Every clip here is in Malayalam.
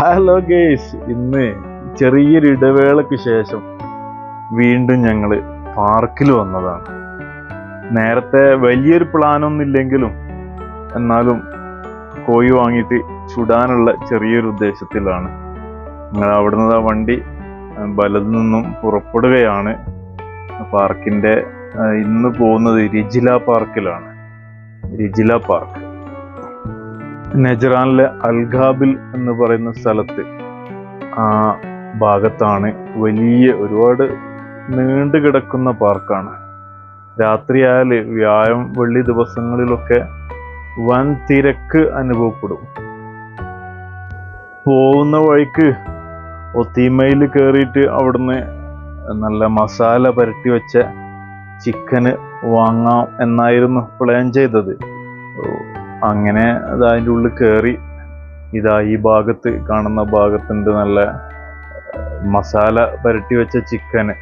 ഹലോ ഗേസ്, ഇന്ന് ചെറിയൊരു ഇടവേളയ്ക്ക് ശേഷം വീണ്ടും ഞങ്ങൾ പാർക്കിൽ വന്നതാണ്. നേരത്തെ വലിയൊരു പ്ലാനൊന്നും ഇല്ലെങ്കിലും എന്നാലും കോഴി വാങ്ങിയിട്ട് ചുടാനുള്ള ചെറിയൊരു ഉദ്ദേശത്തിലാണ് ഞങ്ങൾ അവിടുന്ന് വണ്ടി വലതു നിന്നും പുറപ്പെടുകയാണ്. പാർക്കിൻ്റെ ഇന്ന് പോകുന്നത് റിജില പാർക്കിലാണ്. റിജില പാർക്ക് നെജ്റാനിലെ അൽഗാബിൽ എന്ന് പറയുന്ന സ്ഥലത്ത് ആ ഭാഗത്താണ്. വലിയ ഒരുപാട് നീണ്ടു കിടക്കുന്ന പാർക്കാണ്. രാത്രിയായാൽ വ്യാഴം വെള്ളി ദിവസങ്ങളിലൊക്കെ വൻ തിരക്ക് അനുഭവപ്പെടും. പോകുന്ന വഴിക്ക് ഒത്തീമയിൽ കയറിയിട്ട് അവിടുന്ന് നല്ല മസാല പുരട്ടി വെച്ച ചിക്കന് വാങ്ങാം എന്നായിരുന്നു പ്ലാൻ ചെയ്തത്. അങ്ങനെ അതിൻ്റെ ഉള്ളിൽ കയറി ഈ ഭാഗത്ത് കാണുന്ന ഭാഗത്തുണ്ട് നല്ല മസാല പുരട്ടി വെച്ച ചിക്കന്.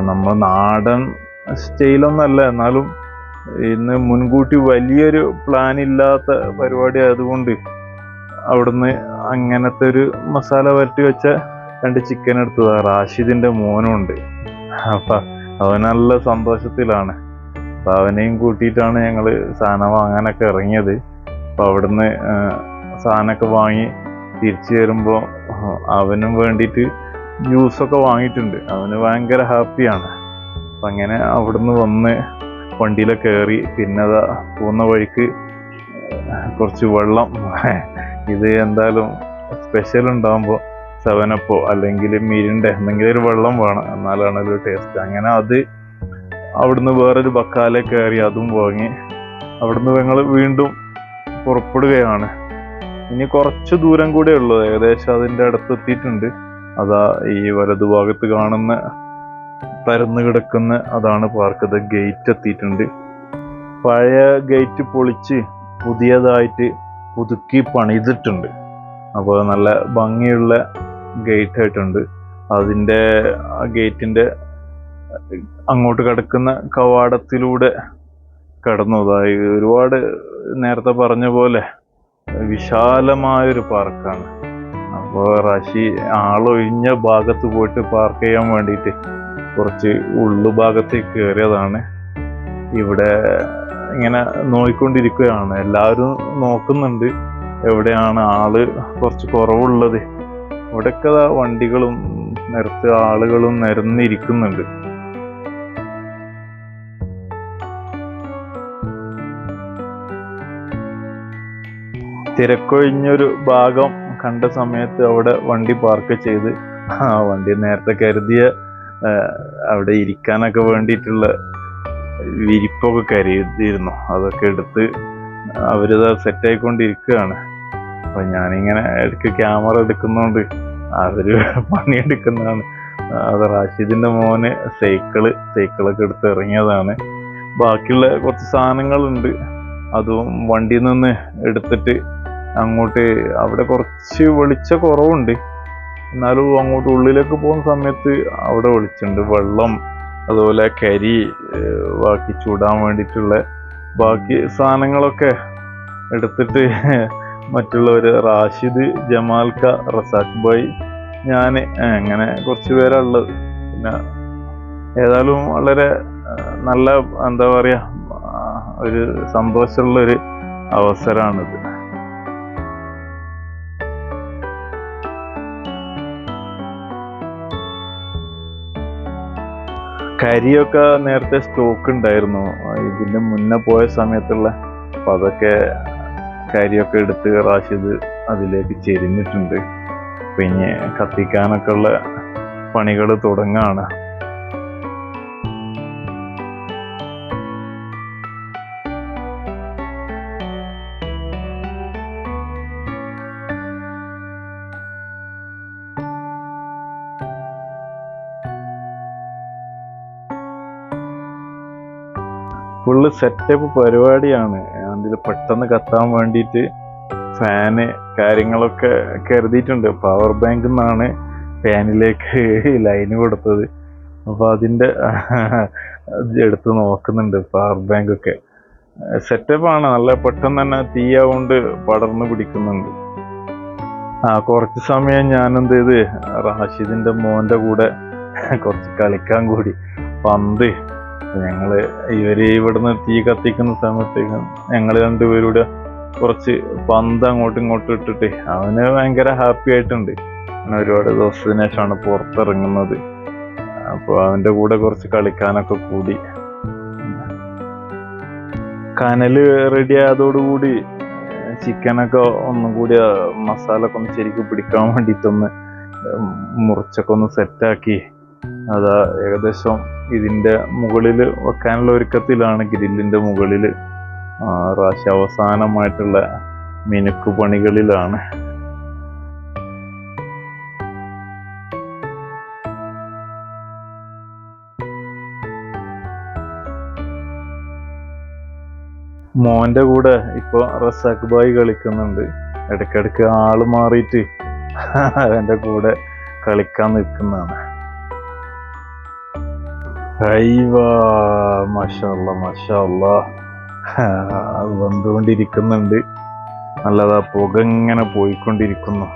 നമ്മൾ നാടൻ സ്റ്റൈലൊന്നല്ല, എന്നാലും ഇന്ന് മുൻകൂട്ടി വലിയൊരു പ്ലാൻ ഇല്ലാത്ത പരിപാടി ആയതുകൊണ്ട് അവിടുന്ന് അങ്ങനത്തെ ഒരു മസാല പുരട്ടി വെച്ച 2 ചിക്കൻ എടുത്തതാണ്. റാഷിദിൻ്റെ മോനുണ്ട്. അപ്പം അവൻ നല്ല സന്തോഷത്തിലാണ്. അപ്പം അവനെയും കൂട്ടിയിട്ടാണ് ഞങ്ങൾ സാധനം വാങ്ങാനൊക്കെ ഇറങ്ങിയത്. അപ്പം അവിടുന്ന് സാധനമൊക്കെ വാങ്ങി തിരിച്ചു വരുമ്പോൾ അവനും വേണ്ടിയിട്ട് ജ്യൂസൊക്കെ വാങ്ങിയിട്ടുണ്ട്. അവന് ഭയങ്കര ഹാപ്പിയാണ്. അപ്പം അങ്ങനെ അവിടുന്ന് വന്ന് വണ്ടിയിലൊക്കെ കയറി പിന്നെ പോകുന്ന വഴിക്ക് കുറച്ച് വെള്ളം, ഇത് എന്തായാലും സ്പെഷ്യൽ ഉണ്ടാകുമ്പോൾ 7 അല്ലെങ്കിൽ മിരിണ്ട എന്തെങ്കിലും ഒരു വെള്ളം വേണം, എന്നാലാണ് ഒരു ടേസ്റ്റ്. അങ്ങനെ അത് അവിടുന്ന് വേറൊരു ബക്കാലെ കയറി അതും വാങ്ങി അവിടുന്ന് ഞങ്ങൾ വീണ്ടും പുറപ്പെടുകയാണ്. ഇനി കുറച്ച് ദൂരം കൂടെ ഉള്ളൂ, ഏകദേശം അതിൻ്റെ അടുത്തെത്തിയിട്ടുണ്ട്. അതാ ഈ വലതുഭാഗത്ത് കാണുന്ന പരന്ന് കിടക്കുന്ന അതാണ് പാർക്ക്. ഗേറ്റ് എത്തിയിട്ടുണ്ട്. പഴയ ഗേറ്റ് പൊളിച്ച് പുതിയതായിട്ട് പുതുക്കി പണിതിട്ടുണ്ട്. അപ്പോൾ നല്ല ഭംഗിയുള്ള ഗേറ്റ് ആയിട്ടുണ്ട്. അതിൻ്റെ ആ ഗേറ്റിൻ്റെ അങ്ങോട്ട് കിടക്കുന്ന കവാടത്തിലൂടെ കടന്നു. ഒരുപാട് നേരത്തെ പറഞ്ഞ പോലെ വിശാലമായൊരു പാർക്കാണ്. അപ്പോൾ റാഷി ആളൊഴിഞ്ഞ ഭാഗത്ത് പോയിട്ട് പാർക്ക് ചെയ്യാൻ വേണ്ടിയിട്ട് കുറച്ച് ഉള്ളുഭാഗത്തേക്ക് കയറിയതാണ്. ഇവിടെ ഇങ്ങനെ നോക്കിക്കൊണ്ടിരിക്കുകയാണ്. എല്ലാവരും നോക്കുന്നുണ്ട് എവിടെയാണ് ആള് കുറച്ച് കുറവുള്ളത്. ഇവിടെയൊക്കെ വണ്ടികളും ആളുകളും നിരന്നിരിക്കുന്നുണ്ട്. തിരക്കൊഴിഞ്ഞൊരു ഭാഗം കണ്ട സമയത്ത് അവിടെ വണ്ടി പാർക്ക് ചെയ്ത് വണ്ടി നേരത്തെ കരുതിയ അവിടെ ഇരിക്കാനൊക്കെ വേണ്ടിയിട്ടുള്ള വിരിപ്പൊക്കെ കരുതിയിരുന്നു. അതൊക്കെ എടുത്ത് അവരിത് സെറ്റായിക്കൊണ്ടിരിക്കുകയാണ്. അപ്പം ഞാനിങ്ങനെ ഇടയ്ക്ക് ക്യാമറ എടുക്കുന്നതുകൊണ്ട് അവർ പണിയെടുക്കുന്നതാണ്. അത് റാഷിദിൻ്റെ മോന് സൈക്കിളൊക്കെ എടുത്ത് ഇറങ്ങിയതാണ്. ബാക്കിയുള്ള കുറച്ച് സാധനങ്ങളുണ്ട്, അതും വണ്ടിയിൽ നിന്ന് എടുത്തിട്ട് അങ്ങോട്ട് അവിടെ കുറച്ച് വെളിച്ച കുറവുണ്ട്, എന്നാലും അങ്ങോട്ട് ഉള്ളിലേക്ക് പോകുന്ന സമയത്ത് അവിടെ വെളിച്ചുണ്ട്. വെള്ളം, അതുപോലെ കരി, ബാക്കി ചൂടാൻ വേണ്ടിയിട്ടുള്ള ബാക്കി സാധനങ്ങളൊക്കെ എടുത്തിട്ട് മറ്റുള്ളവർ റാഷിദ്, ജമാൽക്ക, റസാഖ് ഭായ്, ഞാൻ അങ്ങനെ കുറച്ച് പേരുള്ളത്. പിന്നെ ഏതായാലും വളരെ നല്ല എന്താ പറയുക, ഒരു സന്തോഷമുള്ളൊരു അവസരമാണിത്. കരിയൊക്കെ നേരത്തെ സ്റ്റോക്ക് ഉണ്ടായിരുന്നു ഇതിൻ്റെ മുന്നേ പോയ സമയത്തുള്ള. അപ്പം അതൊക്കെ കരിയൊക്കെ എടുത്ത് റാഷിദ് അതിലേക്ക് ചെരിഞ്ഞിട്ടുണ്ട്. പിന്നെ കത്തിക്കാനൊക്കെ ഉള്ള പണികൾ തുടങ്ങുകയാണ്. ഫുള്ള് സെറ്റപ്പ് പരിപാടിയാണ്. അതിൽ പെട്ടെന്ന് കത്താൻ വേണ്ടിയിട്ട് ഫാന് കാര്യങ്ങളൊക്കെ കരുതിയിട്ടുണ്ട്. പവർ ബാങ്കിൽ നിന്നാണ് ഫാനിലേക്ക് ലൈന് കൊടുത്തത്. അപ്പോൾ അതിൻ്റെ എടുത്ത് നോക്കുന്നുണ്ട്. പവർ ബാങ്കൊക്കെ സെറ്റപ്പാണ്. നല്ല പെട്ടെന്ന് തന്നെ തീയാവുകൊണ്ട് പടർന്നു പിടിക്കുന്നുണ്ട്. കുറച്ച് സമയം ഞാൻ എന്ത് ചെയ്ത് റാഷിദിന്റെ മോന്റെ കൂടെ കുറച്ച് കളിക്കാൻ കൂടി. പന്ത് ഞങ്ങള് ഇവിടുന്ന് തീ കത്തിക്കുന്ന സമയത്തേക്ക് ഞങ്ങള് രണ്ടുപേരൂടെ കുറച്ച് പന്ത് അങ്ങോട്ടും ഇങ്ങോട്ടും ഇട്ടിട്ട് അവന് ഭയങ്കര ഹാപ്പി ആയിട്ടുണ്ട്. അങ്ങനെ ഒരുപാട് ദിവസത്തിന് ശേഷമാണ് പുറത്തിറങ്ങുന്നത്. അപ്പോൾ അവന്റെ കൂടെ കുറച്ച് കളിക്കാനൊക്കെ കൂടി. കനല് റെഡി ആയതോടുകൂടി ചിക്കനൊക്കെ ഒന്നും കൂടി മസാല ഒക്കെ ഒന്ന് ശരിക്കും പിടിക്കാൻ വേണ്ടിയിട്ടൊന്ന് മുറിച്ചൊക്കെ ഒന്ന് സെറ്റാക്കി. അതാ ഏകദേശം ഇതിന്റെ മുകളിൽ വെക്കാനുള്ള ഒരുക്കത്തിലാണ്. ഗ്രില്ലിന്റെ മുകളിൽ റാശി അവസാനമായിട്ടുള്ള മിനുക്ക് പണികളിലാണ്. മോന്റെ കൂടെ ഇപ്പൊ റസാഖ് ബായ് കളിക്കുന്നുണ്ട്. ഇടയ്ക്കിടയ്ക്ക് ആള് മാറിയിട്ട് അവന്റെ കൂടെ കളിക്കാൻ നിൽക്കുന്നതാണ്. അത് വന്നുകൊണ്ടിരിക്കുന്നുണ്ട്. നല്ലതാ, പുക ഇങ്ങനെ പോയിക്കൊണ്ടിരിക്കുന്നു.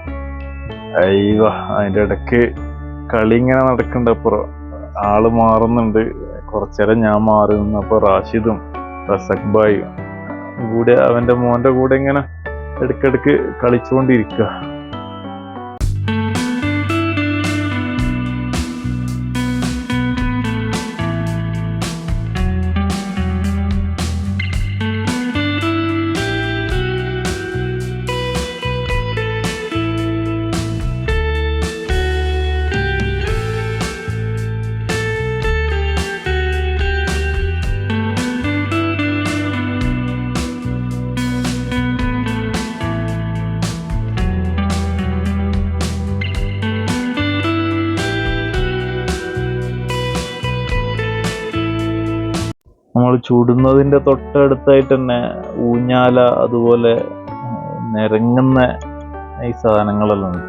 അതിന്റെ ഇടയ്ക്ക് കളി ഇങ്ങനെ നടക്കുന്നുണ്ട്. അപ്പുറം ആള് മാറുന്നുണ്ട്. കുറച്ചേരം ഞാൻ മാറി നിന്നപ്പോ റാഷിദും റസാഖ് ബായും കൂടെ അവന്റെ മോന്റെ കൂടെ ഇങ്ങനെ ഇടയ്ക്കിടയ്ക്ക് കളിച്ചുകൊണ്ടിരിക്കുക. നമ്മൾ ചുടുന്നതിന്റെ തൊട്ടടുത്തായിട്ട് തന്നെ ഊഞ്ഞാല, അതുപോലെ നിരങ്ങുന്ന ഈ സാധനങ്ങളെല്ലാം ഉണ്ട്.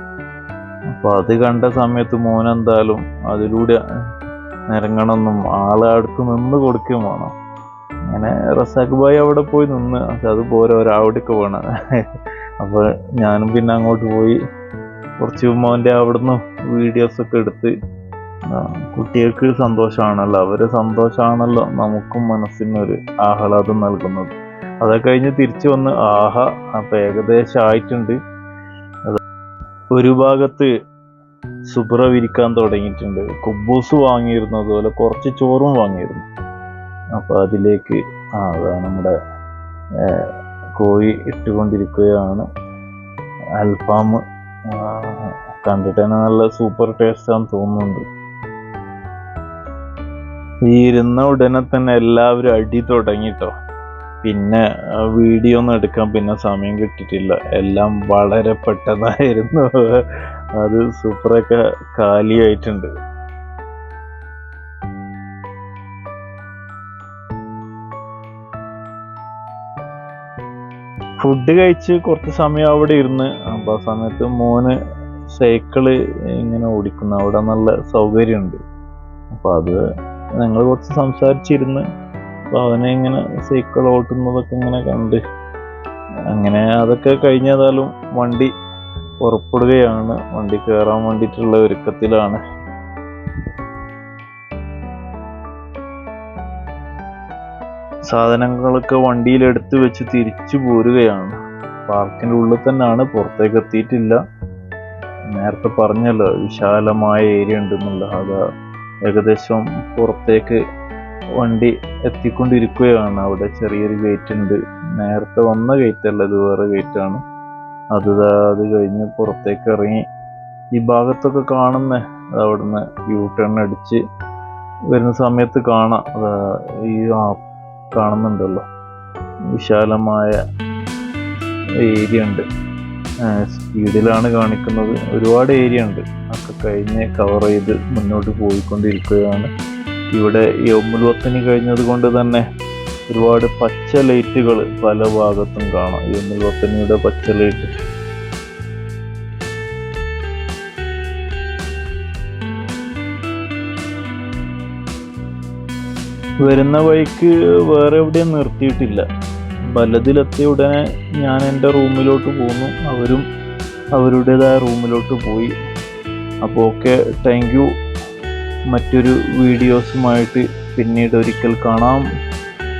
അപ്പൊ അത് കണ്ട സമയത്ത് മോനെന്തായാലും അതിലൂടെ നിരങ്ങണമെന്നും ആളെ അടുത്ത് നിന്ന് കൊടുക്കുകയും വേണം. അങ്ങനെ റസാഖ് ഭായ് അവിടെ പോയി നിന്ന്. പക്ഷെ അത് പോരാ, ഒരാവിടേക്ക് വേണം. അപ്പൊ ഞാനും പിന്നെ അങ്ങോട്ട് പോയി കുറച്ച് മോൻ്റെ അവിടുന്ന് വീഡിയോസൊക്കെ എടുത്ത്. കുട്ടികൾക്ക് സന്തോഷമാണല്ലോ, അവരെ സന്തോഷമാണല്ലോ നമുക്കും മനസ്സിനൊരു ആഹ്ലാദം നൽകുന്നത്. അതൊക്കെ കഴിഞ്ഞ് തിരിച്ചു വന്ന് അപ്പൊ ഏകദേശം ആയിട്ടുണ്ട്. ഒരു ഭാഗത്ത് സുബ്ര വിരിക്കാൻ തുടങ്ങിയിട്ടുണ്ട്. കുബൂസ് വാങ്ങിയിരുന്നു, അതുപോലെ കുറച്ച് ചോറും വാങ്ങിയിരുന്നു. അപ്പൊ അതിലേക്ക് അതാണ് നമ്മുടെ കോഴി ഇട്ടുകൊണ്ടിരിക്കുകയാണ്. അൽഫാം കണ്ടിട്ട് തന്നെ നല്ല സൂപ്പർ ടേസ്റ്റ് ആണെന്ന് തോന്നുന്നുണ്ട്. ഈ ഇരുന്ന ഉടനെ തന്നെ എല്ലാവരും അടി തുടങ്ങിട്ടോ. പിന്നെ വീഡിയോ ഒന്നും എടുക്കാൻ പിന്നെ സമയം കിട്ടിയിട്ടില്ല. എല്ലാം വളരെ പെട്ടെന്നായിരുന്നു. അത് സൂപ്പറൊക്കെ കാലിയായിട്ടുണ്ട്. ഫുഡ് കഴിച്ച് കുറച്ച് സമയം അവിടെ ഇരുന്ന്. അപ്പൊ ആ സമയത്ത് മോന് സൈക്കിള് ഇങ്ങനെ ഓടിക്കുന്നു. അവിടെ നല്ല സൗകര്യമുണ്ട്. അപ്പൊ അത് ഞങ്ങൾ കുറച്ച് സംസാരിച്ചിരുന്ന്. അപ്പൊ അവനെ ഇങ്ങനെ സൈക്കിൾ ഓട്ടുന്നതൊക്കെ ഇങ്ങനെ കണ്ട് അങ്ങനെ അതൊക്കെ കഴിഞ്ഞതാലും വണ്ടി പുറപ്പെടുകയാണ്. വണ്ടി കയറാൻ വേണ്ടിയിട്ടുള്ള ഒരുക്കത്തിലാണ്. സാധനങ്ങളൊക്കെ വണ്ടിയിൽ എടുത്തു വെച്ച് തിരിച്ചു പോരുകയാണ്. പാർക്കിന്റെ ഉള്ളിൽ തന്നെയാണ്, പുറത്തേക്ക് എത്തിയിട്ടില്ല. നേരത്തെ പറഞ്ഞല്ലോ വിശാലമായ ഏരിയ ഉണ്ടെന്നുള്ള. അത് ഏകദേശം പുറത്തേക്ക് വണ്ടി എത്തിക്കൊണ്ടിരിക്കുകയാണ്. അവിടെ ചെറിയൊരു ഗേറ്റ് ഉണ്ട്. നേരത്തെ വന്ന ഗേറ്റ് അല്ല, ഇത് വേറെ ഗേറ്റാണ്. അത് കഴിഞ്ഞ് പുറത്തേക്ക് ഇറങ്ങി ഈ ഭാഗത്തൊക്കെ കാണുന്ന അവിടുന്ന് യൂ ടേൺ അടിച്ച് വരുന്ന സമയത്ത് കാണാം. ഈ കാണുന്നുണ്ടല്ലോ, വിശാലമായ ഏരിയ ഉണ്ട്. സ്പീഡിലാണ് കാണിക്കുന്നത്. ഒരുപാട് ഏരിയ ഉണ്ട്. ഒക്കെ കഴിഞ്ഞ് കവർ ചെയ്ത് മുന്നോട്ട് പോയിക്കൊണ്ടിരിക്കുകയാണ്. ഇവിടെ യൗമുൽ വത്തനി കഴിഞ്ഞത് കൊണ്ട് തന്നെ ഒരുപാട് പച്ച ലൈറ്റുകൾ പല ഭാഗത്തും കാണാം. യൗമുൽ വത്തനിയുടെ പച്ച ലൈറ്റ്. വരുന്ന വഴിക്ക് വേറെ എവിടെയും നിർത്തിയിട്ടില്ല. ബലദിലെത്തിയ ഉടനെ ഞാൻ എൻ്റെ റൂമിലോട്ട് പോന്നു. അവരും അവരുടേതായ റൂമിലോട്ട് പോയി. അപ്പോൾ ഓക്കെ, താങ്ക് യു. മറ്റൊരു വീഡിയോസുമായിട്ട് പിന്നീട് ഒരിക്കൽ കാണാം.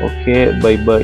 Okay, bye bye.